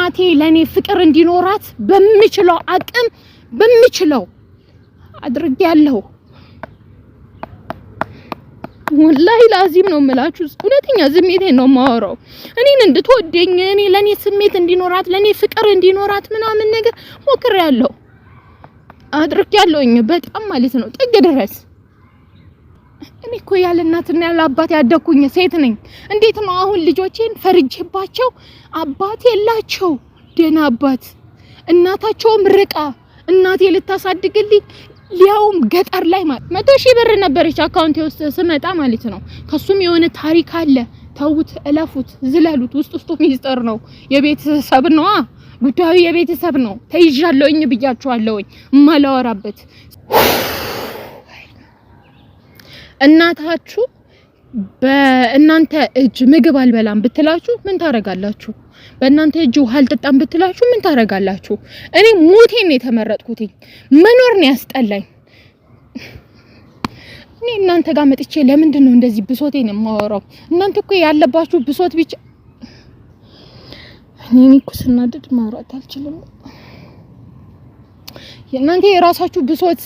እናቴ ለኔ ፍቅር እንዲኖራት በሚችለው አቅም በሚችለው አድርጌያለሁ። ወላሂ ላዚም ነው የምላችሁ። እውነተኛ ስሜቴን ነው የማወራው። እኔን እንድትወደኝ እኔ ለኔ ስሜት እንዲኖራት ለኔ ፍቅር እንዲኖራት ምናምን ነገር ሞክሬያለሁ፣ አድርጌያለሁኝ በጣም ማለት ነው ጥግ ድረስ። እኔ እኮ ያለ እናትና ያለ አባት ያደኩኝ ሴት ነኝ። እንዴት ነው አሁን ልጆቼን ፈርጄባቸው አባት የላቸው ደና አባት እናታቸውም ርቃ እናቴ ልታሳድግልኝ ሊያውም ገጠር ላይ ማለት 100,000 ብር ነበረች አካውንቴ ውስጥ ስመጣ ማለት ነው። ከሱም የሆነ ታሪክ አለ። ተውት፣ እለፉት፣ ዝለሉት። ውስጡ ሚስጥር ነው። የቤተሰብ ነው ጉዳዩ፣ የቤተሰብ ነው። ተይዣለሁኝ ብያችኋለሁኝ ማላወራበት። እናታችሁ በእናንተ እጅ ምግብ አልበላም ብትላችሁ ምን ታረጋላችሁ? በእናንተ እጅ ውሃ አልጠጣም ብትላችሁ ምን ታረጋላችሁ? እኔ ሞቴን ነው የተመረጥኩት። መኖር ነው ያስጠላኝ። እኔ እናንተ ጋር መጥቼ ለምንድን ነው እንደዚህ ብሶቴን የማወራው? እናንተ እኮ ያለባችሁ ብሶት ብቻ። እኔ እኮ ስናደድ ማውራት አልችልም። እናንተ የራሳችሁ ብሶት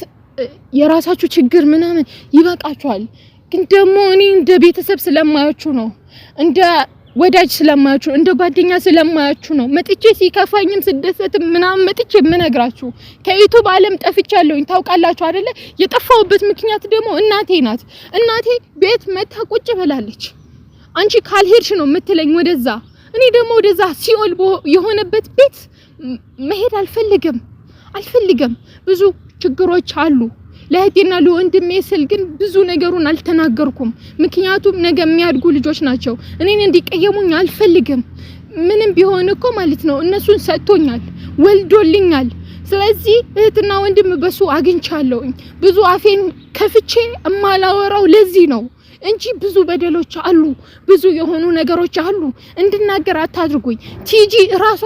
የራሳችሁ ችግር ምናምን ይበቃችኋል። ግን ደግሞ እኔ እንደ ቤተሰብ ስለማያችሁ ነው፣ እንደ ወዳጅ ስለማያችሁ፣ እንደ ጓደኛ ስለማያችሁ ነው መጥቼ ሲከፋኝም ስደሰትም ምናምን መጥቼ የምነግራችሁ። ከዩቲዩብ ዓለም ጠፍቻለሁኝ ታውቃላችሁ አይደለ? የጠፋሁበት ምክንያት ደግሞ እናቴ ናት። እናቴ ቤት መታ ቁጭ ብላለች። አንቺ ካልሄድሽ ነው የምትለኝ ወደዛ። እኔ ደግሞ ወደዛ ሲኦል የሆነበት ቤት መሄድ አልፈልግም። ብዙ ችግሮች አሉ። ለእህቴና ለወንድሜ ስል ግን ብዙ ነገሩን አልተናገርኩም። ምክንያቱም ነገ የሚያድጉ ልጆች ናቸው። እኔን እንዲቀየሙኝ አልፈልግም። ምንም ቢሆን እኮ ማለት ነው እነሱን ሰጥቶኛል፣ ወልዶልኛል። ስለዚህ እህትና ወንድም በሱ አግኝቻለሁኝ። ብዙ አፌን ከፍቼ እማላወራው ለዚህ ነው እንጂ ብዙ በደሎች አሉ፣ ብዙ የሆኑ ነገሮች አሉ። እንድናገር አታድርጉኝ። ቲጂ ራሷ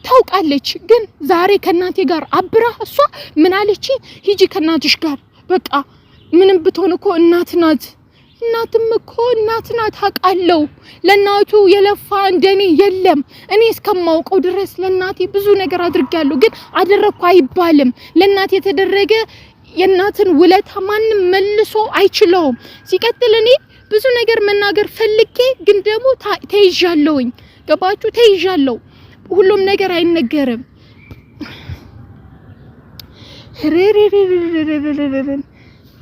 ታውቃለች። ግን ዛሬ ከናቴ ጋር አብራ እሷ ምን አለች? ሂጂ ከናትሽ ጋር በቃ ምንም ብትሆን እኮ እናት ናት። እናትም እኮ እናት ናት አውቃለሁ። ለናቱ የለፋ እንደኔ የለም። እኔ እስከማውቀው ድረስ ለናቴ ብዙ ነገር አድርጋለሁ። ግን አደረኩ አይባልም። ለናቴ የተደረገ የእናትን ውለታ ማንም መልሶ አይችለውም። ሲቀጥል እኔ ብዙ ነገር መናገር ፈልጌ ግን ደግሞ ተይዣለሁኝ። ገባችሁ? ተይዣለሁ። ሁሉም ነገር አይነገርም።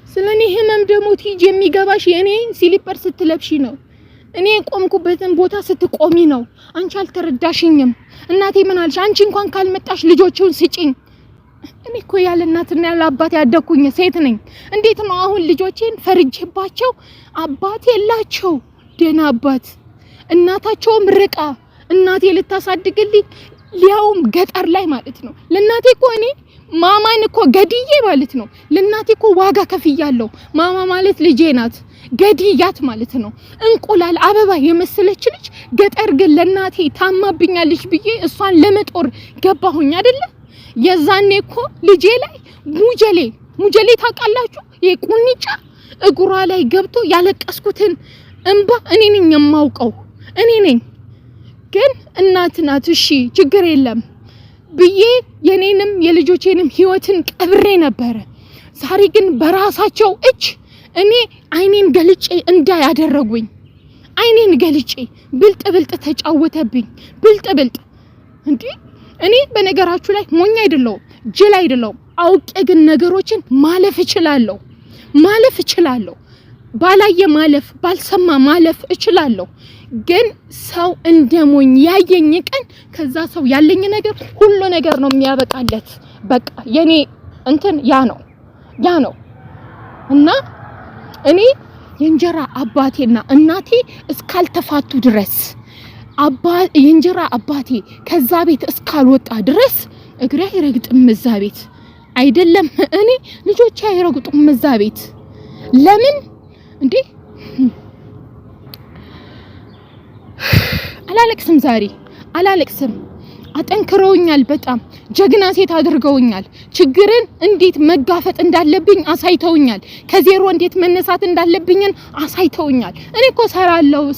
ስለኔ ህመም ደግሞ ቲጂ የሚገባሽ የኔ ሲሊፐር ስትለብሺ ነው። እኔ ቆምኩበትን ቦታ ስትቆሚ ነው። አንቺ አልተረዳሽኝም። እናቴ ምን አልሽ? አንቺ እንኳን ካልመጣሽ ልጆቹን ስጪኝ። እኔ እኮ ያለ እናትና ያለ አባት ያደኩኝ ሴት ነኝ። እንዴት ነው አሁን ልጆቼን ፈርጄባቸው አባት የላቸው ደና አባት እናታቸውም ርቃ እናቴ ልታሳድግልኝ ሊያውም ገጠር ላይ ማለት ነው። ለናቴ እኮ እኔ ማማን እኮ ገድዬ ማለት ነው። ለናቴ እኮ ዋጋ ከፍያለሁ። ማማ ማለት ልጄ ናት፣ ገድያት ማለት ነው። እንቁላል አበባ የመሰለች ልጅ ገጠር ግን ለናቴ ታማብኛለች ብዬ እሷን ለመጦር ገባሁኝ አይደለ? የዛኔ እኮ ልጄ ላይ ሙጀሌ ታውቃላችሁ? የቁንጫ እግሯ ላይ ገብቶ ያለቀስኩትን እንባ እኔ ነኝ የማውቀው። እኔ ነኝ። ግን እናት ናት እሺ ችግር የለም ብዬ የኔንም የልጆቼንም ህይወትን ቀብሬ ነበር። ዛሬ ግን በራሳቸው እጅ እኔ አይኔን ገልጬ እንዳያደረጉኝ አይኔን ገልጬ ብልጥ ተጫወተብኝ። ብልጥ እንዴ! እኔ በነገራችሁ ላይ ሞኝ አይደለሁም፣ ጅል አይደለሁም። አውቄ ግን ነገሮችን ማለፍ እችላለሁ። ባላየ ማለፍ፣ ባልሰማ ማለፍ እችላለሁ። ግን ሰው እንደሞኝ ያየኝ ቀን ከዛ ሰው ያለኝ ነገር ሁሉ ነገር ነው የሚያበቃለት። በቃ የኔ እንትን ያ ነው እና እኔ የእንጀራ አባቴና እናቴ እስካልተፋቱ ድረስ የእንጀራ አባቴ ከዛ ቤት እስካልወጣ ድረስ እግሬ አይረግጥም እዛ ቤት። አይደለም እኔ ልጆቼ አይረግጡም እዛ ቤት። ለምን እንዴ? አላለቅስም፣ ዛሬ አላለቅስም። አጠንክረውኛል። በጣም ጀግና ሴት አድርገውኛል። ችግርን እንዴት መጋፈጥ እንዳለብኝ አሳይተውኛል። ከዜሮ እንዴት መነሳት እንዳለብኝ አሳይተውኛል። እኔ እኮ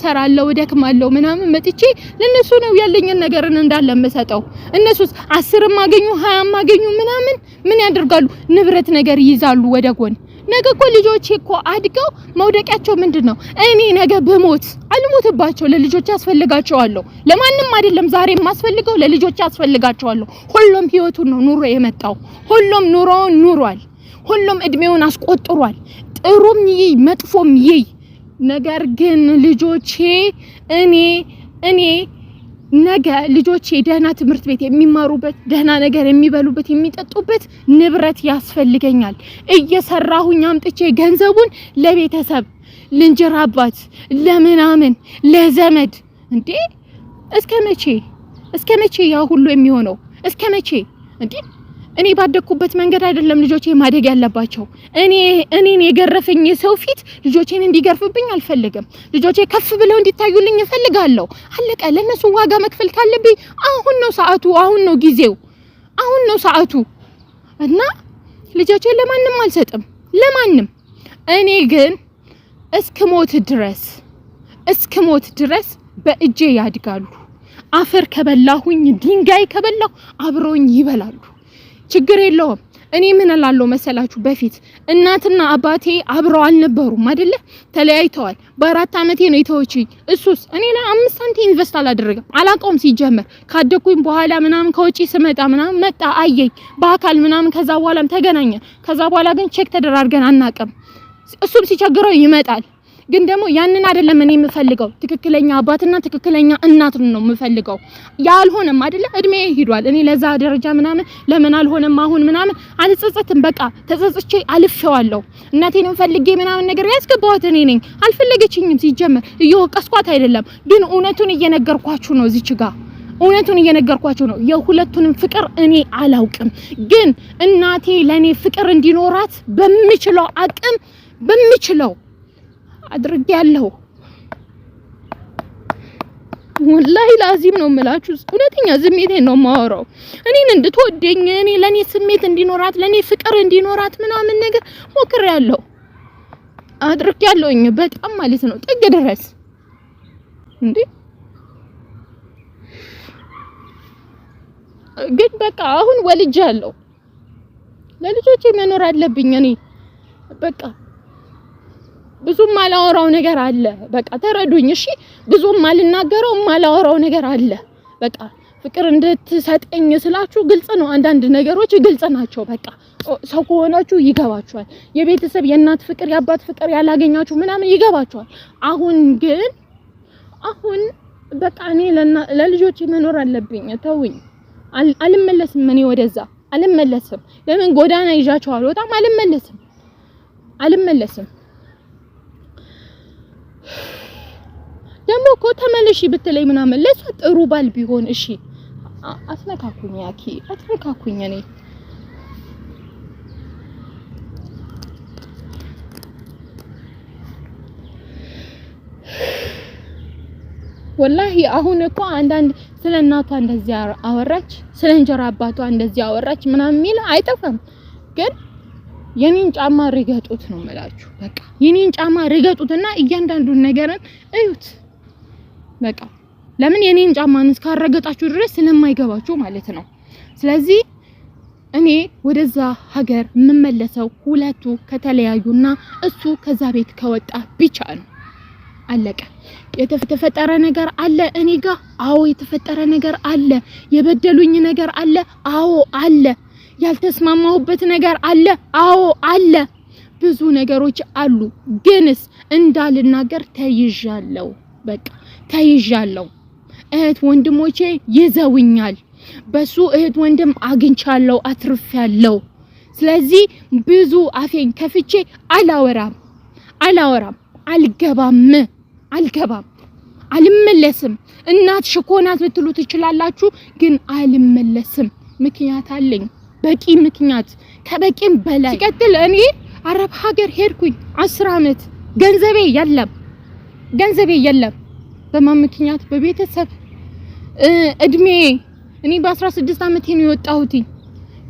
ሰራለው ደክማለው ምናምን መጥቼ ለነሱ ነው ያለኝን ነገርን እንዳለ መሰጠው። እነሱስ 10 ማገኙ 20 ማገኙ ምናምን ምን ያደርጋሉ? ንብረት ነገር ይይዛሉ ወደ ጎን። ነገ እኮ ልጆቼ እኮ አድገው መውደቂያቸው ምንድነው? እኔ ነገ በሞት አልሞትባቸው ለልጆቼ አስፈልጋቸዋለሁ። ለማንም አይደለም ዛሬ የማስፈልገው ለልጆቼ አስፈልጋቸዋለሁ። ሁሉም ህይወቱን ነው ኑሮ የመጣው። ሁሉም ኑሮውን ኑሯል። ሁሉም እድሜውን አስቆጥሯል። ጥሩም ይይ መጥፎም ይይ። ነገር ግን ልጆቼ እኔ ነገ ልጆቼ ደህና ትምህርት ቤት የሚማሩበት ደህና ነገር የሚበሉበት የሚጠጡበት ንብረት ያስፈልገኛል። እየሰራሁኝ አምጥቼ ገንዘቡን ለቤተሰብ ለእንጀራ አባት ለምናምን ለዘመድ እንዴ እስከ መቼ ያ ሁሉ የሚሆነው? እስከ መቼ እንዴ? እኔ ባደኩበት መንገድ አይደለም ልጆቼ ማደግ ያለባቸው። እኔን የገረፈኝ የሰው ፊት ልጆቼን እንዲገርፍብኝ አልፈልግም። ልጆቼ ከፍ ብለው እንዲታዩልኝ እፈልጋለሁ። አለቀ። ለነሱ ዋጋ መክፈል ካለብኝ አሁን ነው ሰዓቱ፣ አሁን ነው ጊዜው፣ አሁን ነው ሰዓቱ እና ልጆቼ ለማንም አልሰጥም፣ ለማንም። እኔ ግን እስክሞት ድረስ በእጄ ያድጋሉ። አፈር ከበላሁኝ ድንጋይ ከበላሁ አብሮኝ ይበላሉ። ችግር የለውም። እኔ ምን እላለሁ መሰላችሁ? በፊት እናትና አባቴ አብረው አልነበሩም አይደለ? ተለያይተዋል። በ4 አመቴ ነው የተወችኝ። እሱስ እኔ ላይ 5 ሳንቲም ኢንቨስት አላደረገም። አላውቀውም ሲጀመር። ካደኩኝ በኋላ ምናምን ከውጪ ስመጣ ምናምን መጣ አየኝ በአካል ምናምን። ከዛ በኋላም ተገናኘን። ከዛ በኋላ ግን ቼክ ተደራርገን አናውቅም። እሱም ሲቸግረው ይመጣል። ግን ደግሞ ያንን አይደለም እኔ የምፈልገው። ትክክለኛ አባትና ትክክለኛ እናት ነው የምፈልገው። ያልሆነም አይደለ? እድሜ ሄዷል። እኔ ለዛ ደረጃ ምናምን ለምን አልሆነም አሁን ምናምን አልጸጸትም። በቃ ተጸጽቼ አልፌዋለሁ። እናቴንም ፈልጌ ምናምን ነገር ያስገባዋት እኔ ነኝ። አልፈለገችኝም ሲጀመር። እየወቀስኳት አይደለም፣ ግን እውነቱን እየነገርኳችሁ ነው። እዚች ጋር እውነቱን እየነገርኳችሁ ነው። የሁለቱንም ፍቅር እኔ አላውቅም፣ ግን እናቴ ለኔ ፍቅር እንዲኖራት በሚችለው አቅም በሚችለው አድርጌያለሁ። ወላሂ ላዚም ነው የምላችሁ። እውነተኛ ስሜቴን ነው የማወራው። እኔን እንድትወደኝ እኔ ለኔ ስሜት እንዲኖራት ለኔ ፍቅር እንዲኖራት ምናምን ነገር ሞክሬያለሁ፣ አድርጌያለሁኝ በጣም ማለት ነው ጥግ ድረስ እንዴ። ግን በቃ አሁን ወልጃለሁ። ለልጆቼ መኖር አለብኝ እኔ በቃ ብዙም ማላወራው ነገር አለ። በቃ ተረዱኝ እሺ። ብዙም ማልናገረው ማላወራው ነገር አለ። በቃ ፍቅር እንድትሰጠኝ ስላችሁ ግልጽ ነው። አንዳንድ ነገሮች ግልጽ ናቸው። በቃ ሰው ከሆናችሁ ይገባችኋል። የቤተሰብ የእናት ፍቅር የአባት ፍቅር ያላገኛችሁ ምናምን ይገባችኋል። አሁን በቃ እኔ ለልጆቼ መኖር አለብኝ። ተውኝ። አልመለስም። እኔ ወደዛ አልመለስም። ለምን ጎዳና ይዣቸዋል። በጣም አልመለስም። ደግሞ እኮ ተመለሺ ብትለኝ ምናምን ለሷ ጥሩ ባል ቢሆን እሺ። አትነካኩኝ ያኪ አትነካኩኝ። እኔ ወላሂ አሁን እኮ አንዳንድ ስለ እናቷ እንደዚህ አወራች፣ ስለ እንጀራ አባቷ እንደዚህ አወራች ምናምን የሚል አይጠፋም። ግን የኔን ጫማ ርገጡት ነው የምላችሁ። በቃ የኔን ጫማ ርገጡትና እያንዳንዱን ነገርን እዩት። በቃ ለምን የኔን ጫማን እስካረገጣችሁ ድረስ ስለማይገባችሁ ማለት ነው። ስለዚህ እኔ ወደዛ ሀገር የምመለሰው ሁለቱ ከተለያዩና እሱ ከዛ ቤት ከወጣ ብቻ ነው። አለቀ። የተፈጠረ ነገር አለ እኔ ጋር? አዎ የተፈጠረ ነገር አለ። የበደሉኝ ነገር አለ? አዎ አለ። ያልተስማማሁበት ነገር አለ? አዎ አለ። ብዙ ነገሮች አሉ። ግንስ እንዳልናገር ተይዣለሁ። በቃ ተይዣለሁ። እህት ወንድሞቼ ይዘውኛል። በሱ እህት ወንድም አግኝቻለሁ፣ አትርፌያለሁ። ስለዚህ ብዙ አፌን ከፍቼ አላወራም፣ አልገባም፣ አልመለስም። እናት ሽኮናት ልትሉ ትችላላችሁ፣ ግን አልመለስም። ምክንያት አለኝ፣ በቂ ምክንያት፣ ከበቂም በላይ። ሲቀጥል እኔ አረብ ሀገር ሄድኩኝ 10 አመት፣ ገንዘቤ የለም። በማን ምክንያት? በቤተሰብ እድሜ እኔ በ16 ዓመቴ ነው የወጣሁት።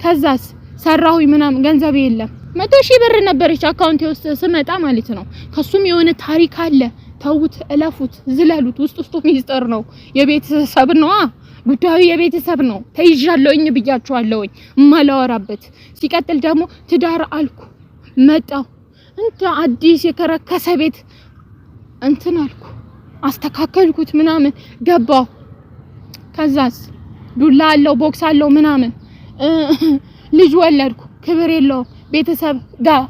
ከዛስ ሰራሁኝ ምናምን ገንዘብ የለም 100,000 ብር ነበረች አካውንቴ ውስጥ ስመጣ ማለት ነው። ከሱም የሆነ ታሪክ አለ። ተውት፣ እለፉት፣ ዝለሉት። ውስጡ ሚስጥር ነው። የቤተሰብ ነው ጉዳዩ፣ የቤተሰብ ነው። ተይዣለሁኝ ብያችኋለሁኝ ማላወራበት። ሲቀጥል ደግሞ ትዳር አልኩ መጣው እንት አዲስ የከረከሰ ቤት እንትን አልኩ አስተካከልኩት ምናምን ገባው። ከዛስ ዱላ አለው ቦክስ አለው ምናምን ልጅ ወለድኩ። ክብር የለውም ቤተሰብ ጋር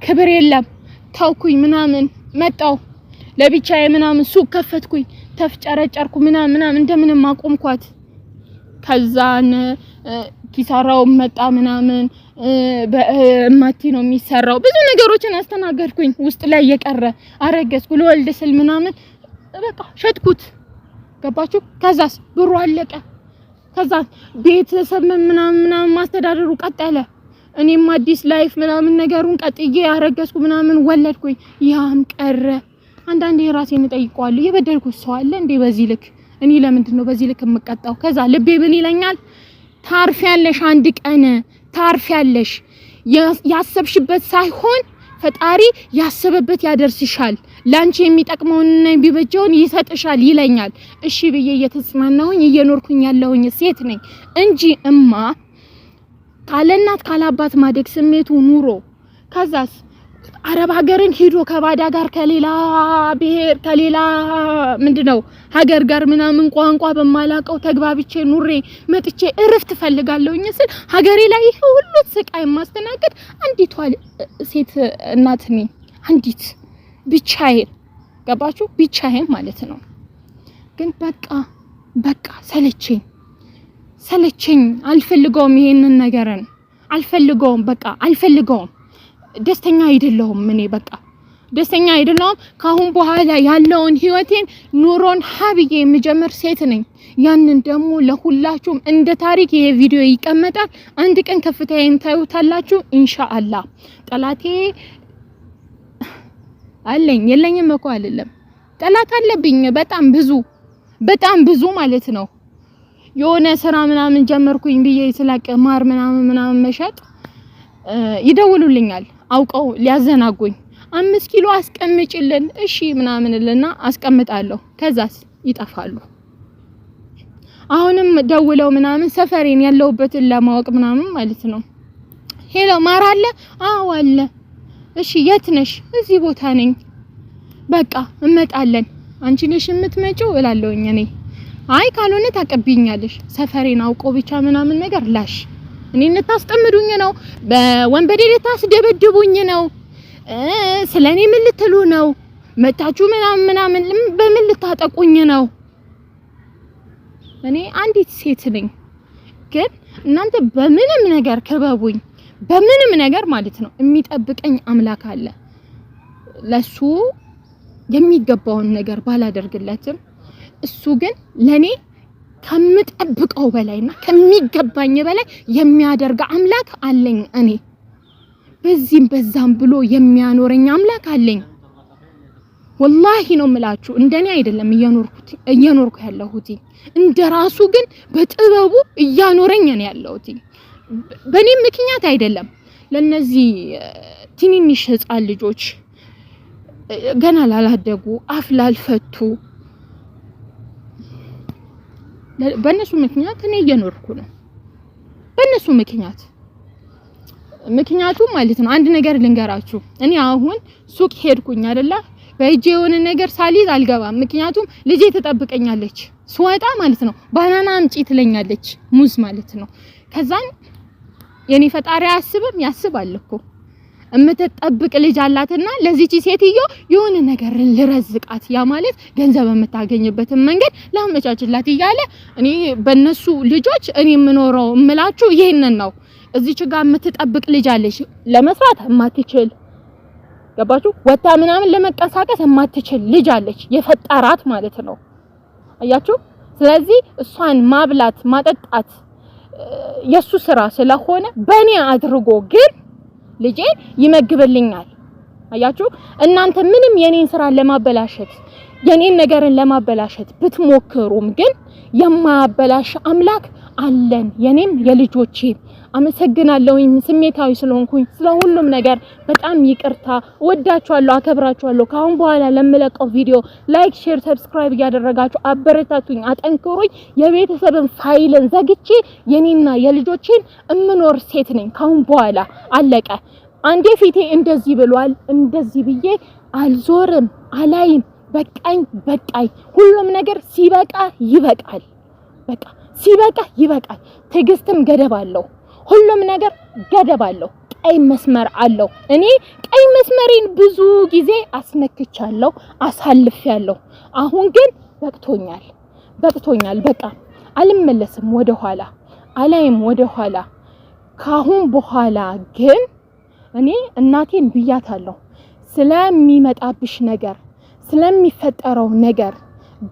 ክብር የለም። ተውኩኝ ምናምን መጣው ለብቻዬ ምናምን ሱቅ ከፈትኩኝ። ተፍጨረጨርኩ ምናምን እንደምንም አቆምኳት። ከዛን ኪሳራው መጣ ምናምን በማቲ ነው የሚሰራው። ብዙ ነገሮችን አስተናገድኩኝ። ውስጥ ላይ የቀረ አረገዝኩ ልወልድ ስል ምናምን በቃ ሸጥኩት። ገባችሁ? ከዛስ ብሩ አለቀ። ከዛ ቤተሰብ ምናምን ማስተዳደሩ ቀጠለ። እኔም አዲስ ላይፍ ምናምን ነገሩን ቀጥዬ አረገዝኩ ምናምን ወለድኩኝ። ያም ቀረ። አንዳንዴ ራሴን እጠይቀዋለሁ የበደልኩት ሰው አለ እንዴ በዚህ ልክ? እኔ ለምንድን ነው በዚህ ልክ የምቀጣው? ከዛ ልቤ ምን ይለኛል? ታርፊያለሽ፣ አንድ ቀን ታርፊያለሽ። ያሰብሽበት ሳይሆን ፈጣሪ ያሰበበት ያደርስሻል። ላንቺ የሚጠቅመውንና የሚበጀውን ይሰጥሻል ይለኛል። እሺ ብዬ እየተጽናናሁኝ እየኖርኩኝ ያለሁኝ ሴት ነኝ እንጂ ካለናት ካላባት ማደግ ስሜቱ ኑሮ ከዛስ አረብ ሀገርን ሄዶ ከባዳ ጋር ከሌላ ብሔር ከሌላ ምንድነው ሀገር ጋር ምናምን ቋንቋ በማላቀው ተግባብቼ ኑሬ መጥቼ እረፍት ፈልጋለሁኝ ስል ሀገሬ ላይ ሁሉ ስቃይ ማስተናገድ አንዲቷ ሴት እናት ነኝ። አንዲት ብቻዬን ገባችሁ? ብቻዬን ማለት ነው። ግን በቃ ሰለቸኝ። አልፈልገውም፣ ይሄንን ነገርን አልፈልገውም። በቃ አልፈልገውም። ደስተኛ አይደለሁም። እኔ በቃ ደስተኛ አይደለሁም። ካሁን በኋላ ያለውን ህይወቴን ኑሮን ሀብዬ የምጀምር ሴት ነኝ። ያንን ደግሞ ለሁላችሁም እንደ ታሪክ ይሄ ቪዲዮ ይቀመጣል። አንድ ቀን ከፍታዬን ታዩታላችሁ ኢንሻአላህ። ጠላቴ አለኝ የለኝም እኮ አይደለም፣ ጠላት አለብኝ በጣም ብዙ ማለት ነው። የሆነ ስራ ምናምን ጀመርኩኝ ብዬ ስላቀ ማር ምናምን መሸጥ ይደውሉልኛል አውቀው ሊያዘናጉኝ። 5 ኪሎ አስቀምጪልን እሺ ምናምንልና አስቀምጣለሁ። ከዛስ ይጠፋሉ። አሁንም ደውለው ምናምን ሰፈሬን ያለውበትን ለማወቅ ምናምን ማለት ነው። ሄሎ ማር አለ? አዎ አለ። እሺ የት ነሽ? እዚህ ቦታ ነኝ። በቃ እንመጣለን። አንቺ ነሽ የምትመጪው እላለሁኝ እኔ። አይ ካልሆነ ታቀብኛለሽ። ሰፈሬን አውቀው ብቻ ምናምን ነገር ላሽ እኔን ልታስጠምዱኝ ነው? በወንበዴ ልታስደበድቡኝ ነው? ስለኔ ምን ልትሉ ነው? መታችሁ ምናምን በምን ልታጠቁኝ ነው? እኔ አንዲት ሴት ነኝ። ግን እናንተ በምንም ነገር ከበቡኝ፣ በምንም ነገር ማለት ነው። የሚጠብቀኝ አምላክ አለ። ለሱ የሚገባውን ነገር ባላደርግለትም እሱ ግን ለኔ ከምጠብቀው በላይና ከሚገባኝ በላይ የሚያደርግ አምላክ አለኝ። እኔ በዛም ብሎ የሚያኖረኝ አምላክ አለኝ። ወላሂ ነው የምላችሁ። እንደኔ አይደለም እየኖርኩ ያለሁት እንደራሱ ግን በጥበቡ እያኖረኝ ነው ያለሁት። በኔ ምክንያት አይደለም። ለነዚህ ትንንሽ ህፃን ልጆች ገና ላላደጉ አፍ ላልፈቱ በእነሱ ምክንያት እኔ እየኖርኩ ነው። በእነሱ ምክንያቱም ማለት ነው። አንድ ነገር ልንገራችሁ። እኔ አሁን ሱቅ ሄድኩኝ አይደለ? በእጄ የሆነ ነገር ሳልይዝ አልገባም። ምክንያቱም ልጄ ትጠብቀኛለች። ስወጣ ማለት ነው ባናና አምጪ ትለኛለች፣ ሙዝ ማለት ነው። ከዛን የኔ ፈጣሪ ያስባል እኮ እምትጠብቅ ልጅ አላትና ለዚህቺ ሴትዮ የሆነ ነገር ልረዝቃት፣ ያ ማለት ገንዘብ የምታገኝበትን መንገድ ላመቻችላት እያለ እኔ በእነሱ ልጆች እኔ የምኖረው እምላችሁ ይሄንን ነው። እዚች ጋር የምትጠብቅ ልጅ አለች፣ ለመስራት የማትችል ገባችሁ? ወጣ ምናምን ለመቀሳቀስ የማትችል ልጅ አለች፣ የፈጠራት ማለት ነው። አያችሁ? ስለዚህ እሷን ማብላት ማጠጣት የሱ ስራ ስለሆነ በእኔ አድርጎ ግን ልጄ ይመግብልኛል። አያችሁ? እናንተ ምንም የኔን ስራ ለማበላሸት የኔን ነገርን ለማበላሸት ብትሞክሩም ግን የማያበላሽ አምላክ አለን የኔም የልጆቼ። አመሰግናለሁኝ ስሜታዊ ስለሆንኩኝ ስለሁሉም ነገር በጣም ይቅርታ። ወዳችኋለሁ፣ አከብራችኋለሁ። ካሁን በኋላ ለምለቀው ቪዲዮ ላይክ፣ ሼር፣ ሰብስክራይብ እያደረጋችሁ አበረታቱኝ፣ አጠንክሩኝ። የቤተሰብን ፋይልን ዘግቼ የኔና የልጆቼን እምኖር ሴት ነኝ ካሁን በኋላ አለቀ። አንዴ ፊቴ እንደዚህ ብሏል፣ እንደዚህ ብዬ አልዞርም፣ አላይም። በቃኝ። ሁሉም ነገር ሲበቃ ይበቃል። በቃ ሲበቃ ይበቃል። ትዕግስትም ገደብ አለው። ሁሉም ነገር ገደብ አለው። ቀይ መስመር አለው። እኔ ቀይ መስመሬን ብዙ ጊዜ አስነክቻለሁ፣ አሳልፌያለሁ። አሁን ግን በቅቶኛል። በቃ አልመለስም ወደ ኋላ፣ አላይም ወደ ኋላ። ካሁን በኋላ ግን እኔ እናቴን ብያታለሁ ስለሚመጣብሽ ነገር ስለሚፈጠረው ነገር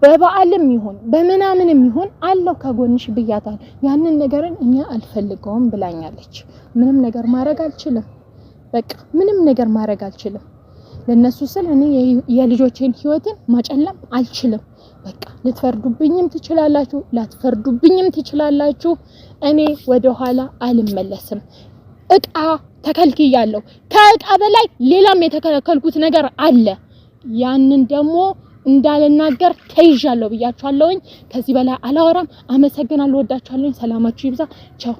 በበዓልም ይሁን በምናምንም ይሁን አለው ከጎንሽ ብያታለሁ። ያንን ነገርን እኛ አልፈልገውም ብላኛለች። ምንም ነገር ማድረግ አልችልም። በቃ ምንም ነገር ማድረግ አልችልም። ለነሱ ስል እኔ የልጆቼን ህይወትን ማጨለም አልችልም። በቃ ልትፈርዱብኝም ትችላላችሁ፣ ላትፈርዱብኝም ትችላላችሁ። እኔ ወደ ኋላ አልመለስም። እቃ ተከልክያለሁ። ከእቃ በላይ ሌላም የተከለከልኩት ነገር አለ። ያንን ደግሞ እንዳልናገር ተይዣለሁ ብያችኋለሁኝ። ከዚህ በላይ አላወራም። አመሰግናለሁ። ወዳችኋለሁ። ሰላማችሁ ይብዛ። ቻው